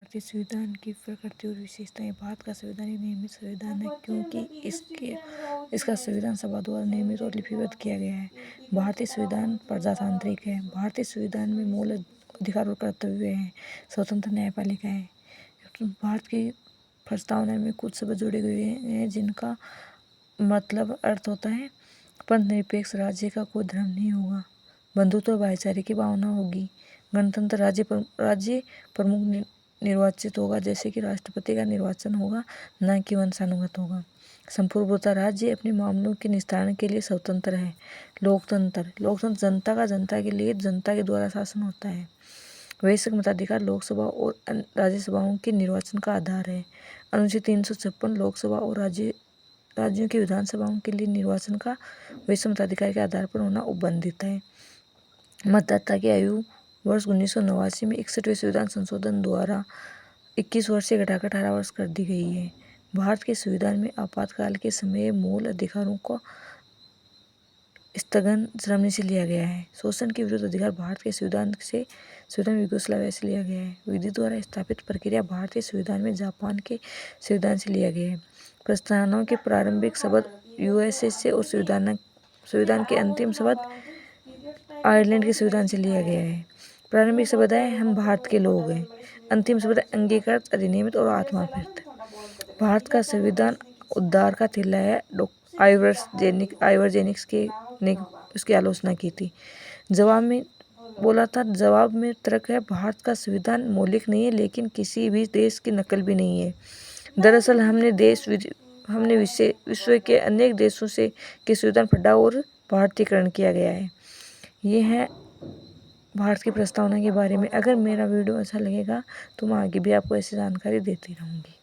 भारतीय संविधान की प्रकृति और विशेषताएं। भारत का संविधान एक नियमित संविधान है क्योंकि इसका संविधान सभा द्वारा नियमित और लिपिबद्ध किया गया है। भारतीय संविधान प्रजातांत्रिक है। भारतीय संविधान में मूल अधिकार और कर्तव्य हैं। स्वतंत्र न्यायपालिका है। भारत की प्रस्तावना में कुछ शब्द जोड़े गए हैं जिनका मतलब अर्थ होता है पंथ-निरपेक्ष राज्य का कोई धर्म नहीं होगा, बंधुत्व और भाईचारे की भावना होगी, गणतंत्र राज्य प्रमुख निर्वाचित होगा जैसे कि राष्ट्रपति का निर्वाचन होगा, न कि वंशानुगत होगा। संप्रभुता राज्य अपने मामलों के निस्तारण के लिए स्वतंत्र है। लोकतंत्र जनता का जनता के लिए जनता के द्वारा शासन होता है। वैश्विक मताधिकार लोकसभा और राज्यसभाओं के निर्वाचन का आधार है। अनुच्छेद 356 लोकसभा और राज्यों की विधानसभाओं के लिए निर्वाचन का वैश्विक मताधिकार के आधार पर होना उपबंधित है। मतदाता की आयु वर्ष 1989 में 61वें संविधान संशोधन द्वारा 21 वर्ष से घटाकर 18 वर्ष कर दी गई है। भारत के संविधान में आपातकाल के समय मूल अधिकारों को स्थगन जर्मनी से लिया गया है। शोषण के विरुद्ध अधिकार भारत के संविधान यूगोस्लाविया से लिया गया है। विधि द्वारा स्थापित प्रक्रिया भारतीय संविधान में जापान के संविधान से लिया गया है। प्रस्तावनाओं के प्रारंभिक शब्द यूएसए से और संविधान के अंतिम शब्द आयरलैंड के संविधान से लिया गया है। प्रारंभिक शब्द है हम भारत के लोग हैं। अंतिम शब्द अंगीकृत, अधिनियमित और आत्मार्पित। भारत का संविधान उद्धार का थिल्ला है। आइवर्जेनिक्स ने उसकी आलोचना की थी। जवाब में तर्क है भारत का संविधान मौलिक नहीं है लेकिन किसी भी देश की नकल भी नहीं है। दरअसल हमने विश्व के अनेक देशों के संविधान पढ़ा और भारतीयकरण किया गया है। ये है भारत की प्रस्तावना के बारे में। अगर मेरा वीडियो अच्छा लगेगा तो मैं आगे भी आपको ऐसी जानकारी देती रहूँगी।